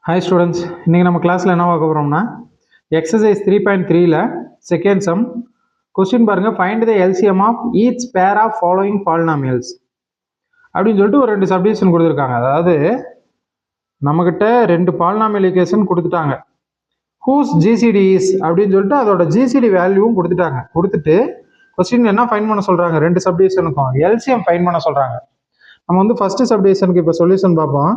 Hi students, இன்னைக்கு நம்ம கிளாஸ்ல என்ன பார்க்க போறோம்னா exercise 3.3ல second sum question பாருங்க, find the LCM of each pair of following polynomials அப்படின்னு சொல்லிட்டு ஒரு ரெண்டு சப்டிவிஷன் கொடுத்துருக்காங்க. அதாவது நம்மகிட்ட ரெண்டு பாலினாமியல் ஈக்குவேஷன் கொடுத்துட்டாங்க. whose GCD is அப்படின்னு சொல்லிட்டு அதோட GCD வேல்யூவும் கொடுத்துட்டாங்க. கொடுத்துட்டு கொஸ்டின் என்ன ஃபைண்ட் பண்ண சொல்றாங்க, ரெண்டு சப்டிவிஷனுக்கும் LCM ஃபைண்ட் பண்ண சொல்றாங்க. நம்ம வந்து ஃபர்ஸ்ட் சப்டிவிஷனுக்கு இப்போ சொல்யூஷன் பார்ப்போம்.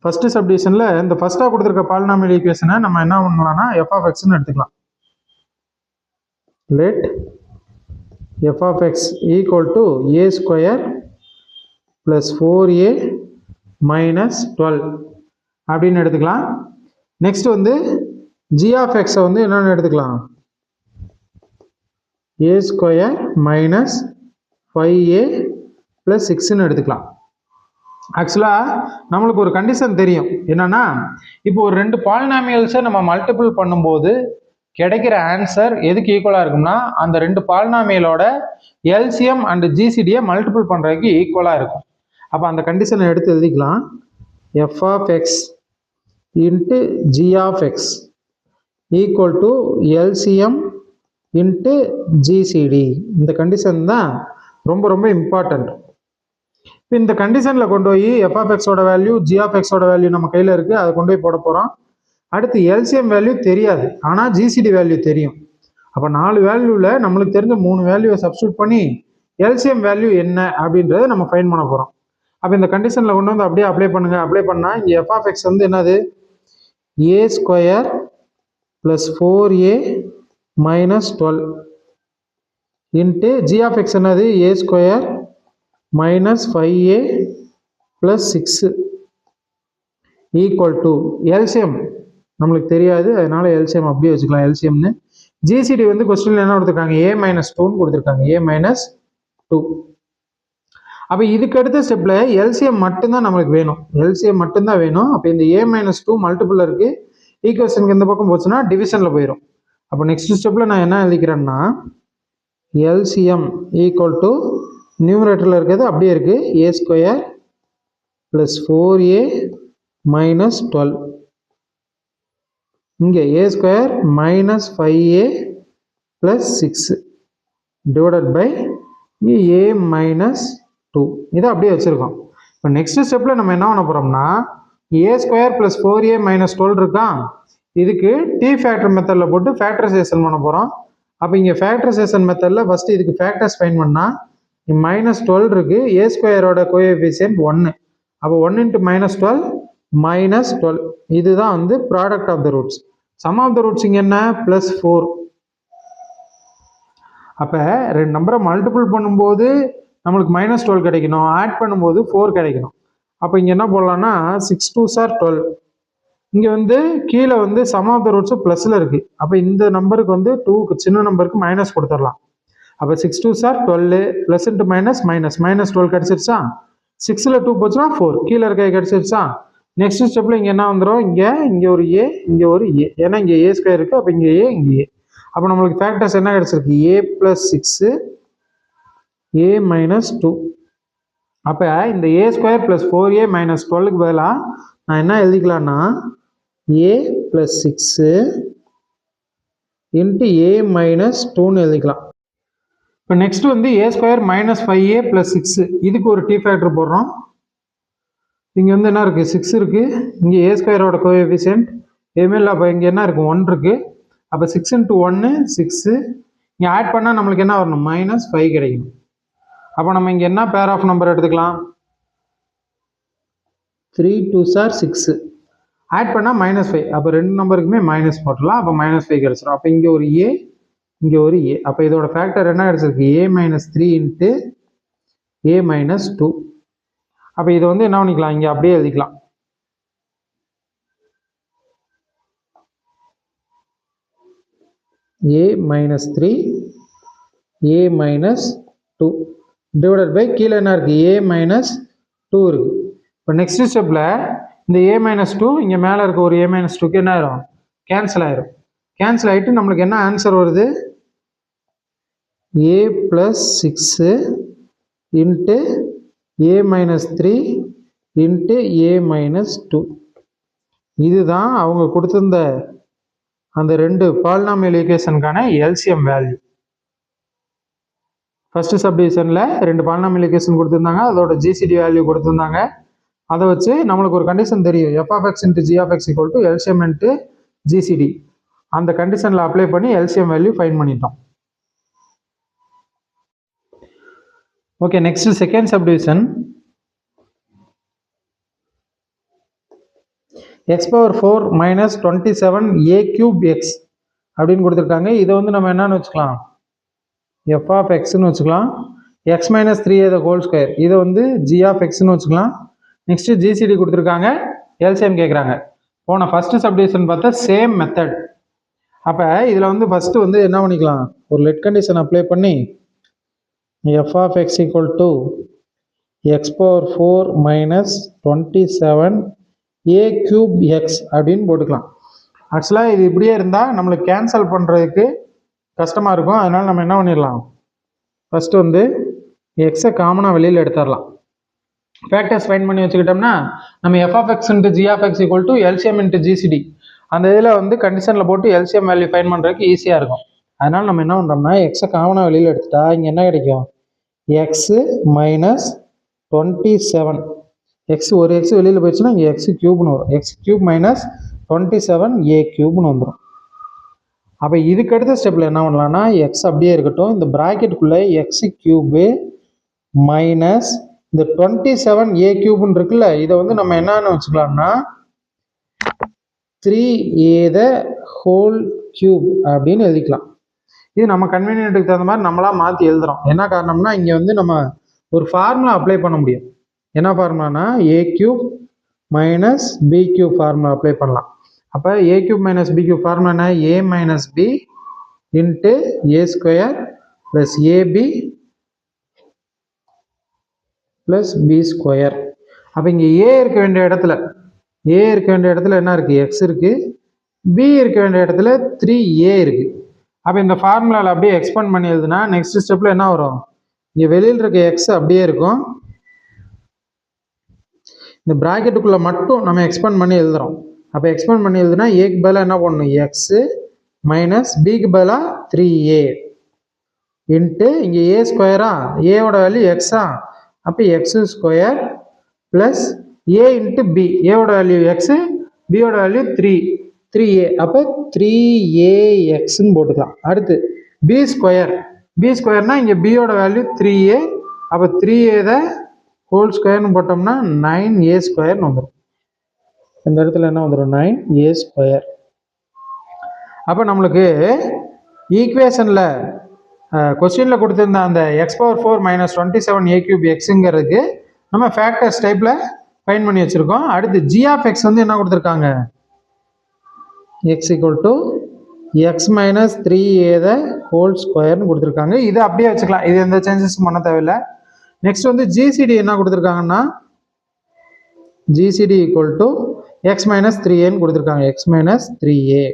ஃபர்ஸ்ட் சப்டிவிஷன்ல இந்த ஃபர்ஸ்டா கொடுத்துருக்க பாலினாமியல் ஈக்குவேஷனை நம்ம என்ன பண்ணலாம்னா f of x ன்னு எடுத்துக்கலாம். let f of x equal to a square plus 4a minus 12 அப்படின்னு எடுத்துக்கலாம். நெக்ஸ்ட் வந்து g of x வந்து என்னன்னு எடுத்துக்கலாம், a square minus 5a plus 6ன்னு எடுத்துக்கலாம். ஆக்சுவலா நம்மளுக்கு ஒரு கண்டிஷன் தெரியும், என்னன்னா இப்போ ஒரு ரெண்டு பாலினாமியல்ஸை நம்ம மல்டிபிள் பண்ணும்போது கிடைக்கிற ஆன்சர் எதுக்கு ஈக்குவலா இருக்கும்னா அந்த ரெண்டு பாலினாமியலோட எல்சிஎம் அண்ட் ஜிசிடியை மல்டிபிள் பண்றதுக்கு ஈக்குவலா இருக்கும். அப்போ அந்த கண்டிஷனை எடுத்து எழுதிக்கலாம். F of X into G of X equal to LCM into GCD. இந்த கண்டிஷன் தான் ரொம்ப ரொம்ப இம்பார்ட்டன்ட். இந்த கண்டிஷன்ல கொண்டு போய் எஃப் ஆஃப் எக்ஸோட வேல்யூ ஜி ஆஃப் எக்ஸோட வேல்யூ நம்ம கையில இருக்கு, அதை கொண்டு போய் போட போறோம். அடுத்து எல்சிஎம் வேல்யூ தெரியாது, ஆனா ஜிசிடி வேல்யூ தெரியும். அப்ப 4 வேல்யூல நம்மளுக்கு தெரிஞ்ச 3 வேல்யூவை சப்ஸ்டியூட் பண்ணி எல்சிஎம் வேல்யூ என்ன அப்படின்றத நம்ம ஃபைண்ட் பண்ண போறோம். அப்ப இந்த கண்டிஷன்ல கொண்டு வந்து அப்படியே அப்ளை பண்ணுங்க. அப்ளை பண்ணா இங்க எஃப் ஆஃப் எக்ஸ் வந்து என்னது, a square plus 4a minus 12 into G of x என்னது, a square minus 5a plus 6 equal to LCM நம்மளுக்கு தெரியாது, அதனால LCM அப்படியே வச்சுக்கலாம் LCMனு. GCD வந்து கொஸ்டின்ல என்ன கொடுத்துருக்காங்க, a minus 2ன்னு கொடுத்துருக்காங்க, a minus 2. அப்ப இதுக்கு அடுத்த ஸ்டெப்ல LCM மட்டும்தான் நம்மளுக்கு வேணும், LCM மட்டும்தான் வேணும். அப்ப இந்த a minus 2 மல்டிபிள் இருக்கு, ஈக்குவேஷனுக்கு இந்த பக்கம் போச்சுன்னா டிவிஷன்ல போயிடும். அப்போ நெக்ஸ்ட் ஸ்டெப்ல நான் என்ன எழுதிக்கிறேன்னா LCM ஈக்குவல் டு நியூமரேட்டர்ல இருக்கிறது அப்படியே இருக்கு, ஏ ஸ்கொயர் பிளஸ் 4a மைனஸ் 12, இங்க a square minus 5a plus 6 divided by a minus 2. இதை அப்படியே வச்சிருக்கோம். இப்போ நெக்ஸ்ட் ஸ்டெப்ல நம்ம என்ன பண்ண போறோம்னா ஏ ஸ்கொயர் பிளஸ் 4a மைனஸ் 12 இருக்கா, இதுக்கு டி ஃபேக்டர் மெத்தட்ல போட்டு ஃபேக்டரைசேஷன் பண்ண போறோம். அப்போ இங்க ஃபேக்டரைசேஷன் மெத்தட்ல ஃபர்ஸ்ட் இதுக்கு ஃபேக்டர்ஸ் ஃபைண்ட் பண்ணா மைனஸ் 12 இருக்கு, ஏ ஸ்கொயரோட கோஎஃபிஷியன்ட் 1. அப்போ 1 இன்ட்டு மைனஸ் 12 மைனஸ் 12. இதுதான் வந்து product of the roots. Sum of the roots இங்க என்ன, பிளஸ் 4. அப்ப ரெண்டு நம்பரை மல்டிபிள் பண்ணும்போது நம்மளுக்கு மைனஸ் 12 கிடைக்கணும், ஆட் பண்ணும்போது 4 கிடைக்கணும். அப்போ இங்க என்ன போடலாம்னா 6 2s are 12. இங்க வந்து கீழே வந்து சம் ஆஃப் த ரூட்ஸ் பிளஸ்ல இருக்கு. அப்போ இந்த நம்பருக்கு வந்து 2 சின்ன நம்பருக்கு மைனஸ் கொடுத்துடலாம். அப்போ 6 2s are 12, plus into minus minus minus 12 கிடைச்சிருச்சா, 6ல 2 போச்சுன்னா 4, கீழே இருக்க கிடைச்சிருச்சா. நெக்ஸ்ட் ஸ்டெப்ல இங்க என்ன வந்துடும், இங்க ஒரு ஏ, இங்க ஒரு ஏ, ஏன்னா இங்க ஏ ஸ்கொயர் இருக்கு, அப்போ இங்க ஏ, இங்க ஏ. அப்போ நம்மளுக்கு ஃபேக்டர்ஸ் என்ன கிடைச்சிருக்கு, ஏ பிளஸ் 6 ஏ மைனஸ் 2. அப்போ இந்த ஏ ஸ்கொயர் பிளஸ் 4a மைனஸ் 12க்கு பதிலாக நான் என்ன எழுதிக்கலாம்னா ஏ பிளஸ் 6 இன்ட்டு ஏ மைனஸ் 2ன்னு எழுதிக்கலாம். இப்போ நெக்ஸ்ட் வந்து ஏ ஸ்கொயர் மைனஸ் 5a பிளஸ் 6, இதுக்கு ஒரு டி ஃபேக்டர் போடுறோம். இங்க வந்து என்ன இருக்கு, 6 இருக்கு, இங்க ஏ ஸ்கொயரோட கோஎஃபிஷியன்ட் எதுவுமே இல்லை, அப்போ இங்க என்ன இருக்கு, 1 இருக்கு. அப்போ 6 இன்ட்டு 1 6, இங்க ஆட் பண்ணா நம்மளுக்கு என்ன வரணும், மைனஸ் 5 கிடைக்கும். அப்போ நம்ம இங்க என்ன பேர் ஆஃப் நம்பர் எடுத்துக்கலாம், 3 2s are 6, ஆட் பண்ணா மைனஸ் 5. அப்போ ரெண்டு நம்பருக்குமே மைனஸ் போட்டலாம், அப்போ மைனஸ் 5 கிடைச்சிடும். அப்போ இங்க ஒரு ஏ, இங்க ஒரு ஏ. அப்போ இதோட ஃபேக்டர் என்ன கிடைச்சிருக்கு, a minus 3 into a minus 2. அப்போ இதை வந்து என்ன பண்ணிக்கலாம், இங்க அப்படியே எழுதிக்கலாம். A minus 3 a minus 2 divided by கீழே என்ன இருக்கு, ஏ மைனஸ் 2 இருக்கு. இப்போ நெக்ஸ்ட் ஸ்டெப்ல இந்த ஏ மைனஸ் 2 இங்க மேல இருக்க ஒரு ஏ மைனஸ் 2க்கு என்ன ஆயிரும், கேன்சல் ஆயிரும். கேன்சல் ஆயிட்டு நம்மளுக்கு என்ன ஆன்சர் வருது, a plus 6 into a minus 3 into a minus 2. இதுதான் அவங்க கொடுத்திருந்த அந்த ரெண்டு பாலினாமியல் ஈக்குவேஷனுக்கான எல்சிஎம் வேல்யூ. ஃபர்ஸ்ட் சப்டிவிஷனில் ரெண்டு பாலினாமியல் ஈக்குவேஷன் கொடுத்துருந்தாங்க, அதோட ஜிசிடி வேல்யூ கொடுத்துருந்தாங்க. அதை வச்சு நம்மளுக்கு ஒரு கண்டிஷன் தெரியும், F of X into G of X equal to LCM into GCD. அந்த கண்டிஷனில் அப்ளை பண்ணி எல்சிஎம் வேல்யூ ஃபைண்ட் பண்ணிட்டோம். Okay, next second subdivision. X power 4 minus 27 A cube X அப்படின்னு கொடுத்துருக்காங்க. இதை வந்து நம்ம என்னன்னு வச்சுக்கலாம், எஃப் ஆஃப் எக்ஸ்ன்னு வச்சுக்கலாம். X minus 3a the whole square, இதை வந்து ஜி ஆஃப் எக்ஸ்ன்னு வச்சுக்கலாம். நெக்ஸ்ட்டு ஜிசிடி கொடுத்துருக்காங்க, எல்சிஎம் கேட்குறாங்க. போன ஃபர்ஸ்ட் சப்டிவிஷன் பார்த்தா சேம் மெத்தட். அப்போ இதில் வந்து ஃபஸ்ட்டு வந்து என்ன பண்ணிக்கலாம், ஒரு லெட் கண்டிஷன் அப்ளை பண்ணி F of X equal to X power 4 minus 27 A cube X அப்படின்னு போட்டுக்கலாம். ஆக்சுவலாக இது இப்படியே இருந்தால் நம்மளுக்கு கேன்சல் பண்ணுறதுக்கு கஷ்டமாக இருக்கும். அதனால் நம்ம என்ன பண்ணிடலாம், ஃபஸ்ட்டு வந்து எக்ஸை காமனாக வெளியில் எடுத்துடலாம். ஃபேக்டர்ஸ் ஃபைண்ட் பண்ணி வச்சுக்கிட்டோம்னா நம்ம F of X into G of X equal to LCM into GCD அந்த இதில் வந்து கண்டிஷனில் போட்டு எல்சிஎம் வேல்யூ ஃபைண்ட் பண்ணுறதுக்கு ஈஸியாக இருக்கும். அதனால் நம்ம என்ன பண்ணுறோம்னா எக்ஸை காமனாக வெளியில் எடுத்துட்டா இங்கே என்ன கிடைக்கும், எக்ஸு மைனஸ் 27. எக்ஸ் ஒரு எக்ஸ் வெளியில் போயிடுச்சுன்னா இங்கே எக்ஸ் கியூப்னு வரும். எக்ஸ் கியூப் மைனஸ் 27 ஏ கியூப்னு வந்துடும். அப்போ இதுக்கு அடுத்த ஸ்டெப்பில் என்ன பண்ணலாம்னா எக்ஸ் அப்படியே இருக்கட்டும், இந்த ப்ராக்கெட்டுக்குள்ளே எக்ஸ் கியூபு மைனஸ் இந்த 27 ஏ கியூப்னு இருக்குல்ல, இதை வந்து நம்ம என்னன்னு வச்சுக்கலாம்னா 3a த ஹோல் கியூப் அப்படின்னு எழுதிக்கலாம். இது நம்ம கன்வீனியன்ட்டுக்கு தகுந்த மாதிரி நம்மளாக மாற்றி எழுதுகிறோம். என்ன காரணம்னா இங்கே வந்து நம்ம ஒரு ஃபார்முலா அப்ளை பண்ண முடியும். என்ன ஃபார்முலானா a cube minus b cube formula apply பண்ணலாம். அப்போ a cube minus b cube formula என்ன, a minus b into a square plus ab plus b square. அப்போ இங்கே ஏ இருக்க வேண்டிய இடத்துல என்ன இருக்குது, எக்ஸ் இருக்குது. பி இருக்க வேண்டிய இடத்துல 3a இருக்குது. அப்போ இந்த ஃபார்முலாவில் அப்படியே எக்ஸ்பேண்ட் பண்ணி எழுதுனா நெக்ஸ்ட் ஸ்டெப்பில் என்ன வரும், இங்கே வெளியில் இருக்க எக்ஸ் அப்படியே இருக்கும். இந்த ப்ராக்கெட்டுக்குள்ளே மட்டும் நம்ம எக்ஸ்பேண்ட் பண்ணி எழுதுகிறோம். அப்போ எக்ஸ்பேண்ட் பண்ணி எழுதுனா ஏக்கு பதிலாக என்ன பண்ணணும், எக்ஸு மைனஸ் பிக்கு பதிலாக 3a இன்ட்டு இங்கே ஏ ஸ்கொயரா, ஏவோட வேல்யூ எக்ஸா, அப்போ x square plus A into B, ஏவோட வேல்யூ எக்ஸு, பியோட வேல்யூ 3a, அப்போ 3axன்னு போட்டுக்கலாம். அடுத்து பி ஸ்கொயர்னா இங்கே பியோட வேல்யூ 3a, அப்போ 3a த ஹோல் ஸ்கொயர்னு போட்டோம்னா 9a ஸ்கொயர்னு வந்துடும். இந்த இடத்துல என்ன வந்துடும், 9a ஸ்கொயர். அப்போ நம்மளுக்கு ஈக்குவேஷனில் கொஸ்டினில் கொடுத்துருந்த அந்த X power 4 minus 27 A cube எக்ஸுங்கிறதுக்கு நம்ம ஃபேக்டர்ஸ் டைப்பில் ஃபைண்ட் பண்ணி வச்சுருக்கோம். அடுத்து ஜி ஆஃப் எக்ஸ் வந்து என்ன கொடுத்துருக்காங்க, X equal to x minus 3a the whole ஸ்கொயர்னு கொடுத்துருக்காங்க. இதை அப்படியே வச்சுக்கலாம், இது எந்த சேஞ்சஸும் பண்ண தேவையில்லை. நெக்ஸ்ட் வந்து ஜிசிடி என்ன கொடுத்துருக்காங்கன்னா GCD equal to x minus 3aன்னு கொடுத்துருக்காங்க, எக்ஸ் மைனஸ் 3a.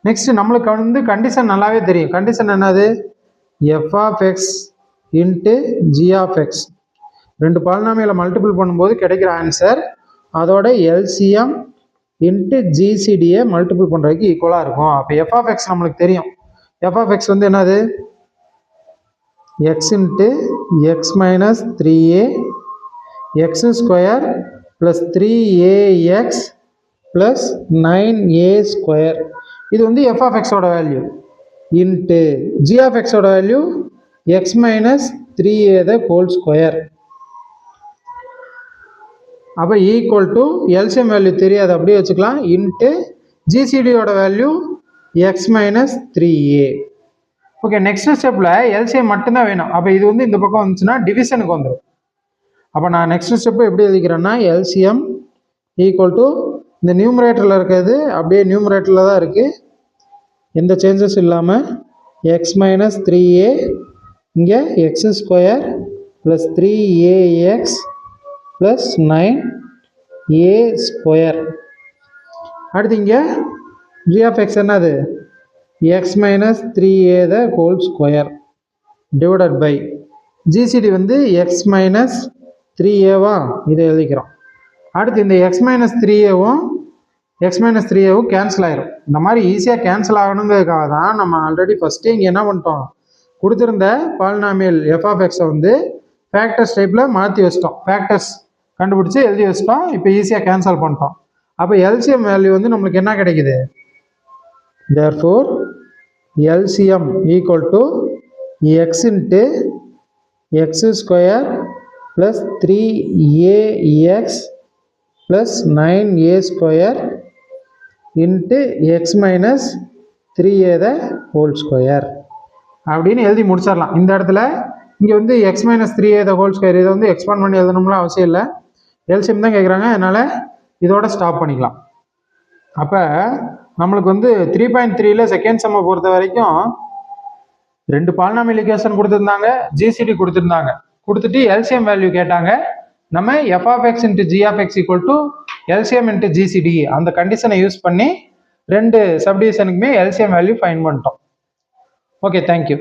நெக்ஸ்ட் நம்மளுக்கு வந்து கண்டிஷன் நல்லாவே தெரியும். கண்டிஷன் என்னது, F of X into G of X ரெண்டு பாலினாமியலை மல்டிபிள் பண்ணும்போது கிடைக்கிற ஆன்சர் அதோட எல்சிஎம் இன்ட்டு ஜிசிடியை மல்டிபிள் பண்ணுறதுக்கு ஈக்குவலாக இருக்கும். அப்போ எஃப் ஆஃப் எக்ஸ் நம்மளுக்கு தெரியும். எஃப் ஆஃப் எக்ஸ் வந்து என்னது, x into x minus 3a x square plus 3ax plus 9a square. இது வந்து எஃப் ஆஃப் எக்ஸோட வேல்யூ இன்ட்டு ஜி ஆஃப் எக்ஸோட value x minus 3a the whole square. அப்போ equal to LCM value தெரியாது அப்படியே வச்சுக்கலாம், இன்ட்டு ஜிசிடியோட value x minus 3a. Okay, next ஸ்டெப்பில் எல்சிஎம் மட்டும்தான் வேணும். அப்போ இது வந்து இந்த பக்கம் வந்துச்சுன்னா டிவிஷனுக்கு வந்துடும். அப்போ நான் நெக்ஸ்ட் ஸ்டெப்பு எப்படி எழுதிக்கிறேன்னா எல்சிஎம் ஈக்குவல் டு இந்த நியூமரேட்டரில் இருக்கிறது அப்படியே நியூமரேட்டரில் தான் இருக்குது, எந்த சேஞ்சஸும் இல்லாமல் எக்ஸ் மைனஸ் 3a இங்கே x square plus 3ax plus 9a square. அடுத்து இங்கே ஜி ஆஃப் எக்ஸ் என்னது, x minus 3a the whole square divided by GCD வந்து எக்ஸ் மைனஸ் 3aவா இதை எழுதிக்கிறோம். அடுத்து இந்த எக்ஸ் மைனஸ் 3aவும் எக்ஸ் மைனஸ் 3ஏவும் கேன்சல் ஆயிரும். இந்த மாதிரி ஈஸியாக கேன்சல் ஆகணுங்கிறதுக்காக தான் நம்ம ஆல்ரெடி ஃபஸ்ட்டே இங்கே என்ன பண்ணிட்டோம், கொடுத்துருந்த பாலினாமியல் எஃப் ஆஃப் எக்ஸை வந்து ஃபேக்டர்ஸ் டைப்பில் மாற்றி வச்சிட்டோம். ஃபேக்டர்ஸ் கண்டுபிடிச்சி எழுதி வச்சிட்டோம். இப்போ ஈஸியாக கேன்சல் பண்ணிட்டோம். அப்போ எல்சிஎம் வேல்யூ வந்து நம்மளுக்கு என்ன கிடைக்குது, therefore LCM equal to X into X square plus 3ax plus 9a square into x minus 3a the whole square அப்படின்னு எழுதி முடிச்சிடலாம். இந்த இடத்துல இங்கே வந்து x minus 3a the whole square இதை வந்து எக்ஸ்பாண்ட் பண்ணி எழுதணும்லாம் அவசியம் இல்லை. எல்சிஎம் தான் கேட்குறாங்க, அதனால் இதோட ஸ்டாப் பண்ணிக்கலாம். அப்போ நம்மளுக்கு வந்து 3.3ல செகண்ட் செம்மை பொறுத்த வரைக்கும் 2 பாலினாமியல் ஈக்குவேஷன் கொடுத்துருந்தாங்க, ஜிசிடி கொடுத்துருந்தாங்க. கொடுத்துட்டு எல்சிஎம் வேல்யூ கேட்டாங்க. நம்ம F of X into G of X equal to LCM into GCD அந்த கண்டிஷனை யூஸ் பண்ணி 2 சப்டிவிஷனுக்குமே எல்சிஎம் வேல்யூ ஃபைண்ட் பண்ணிட்டோம். Okay, thank you.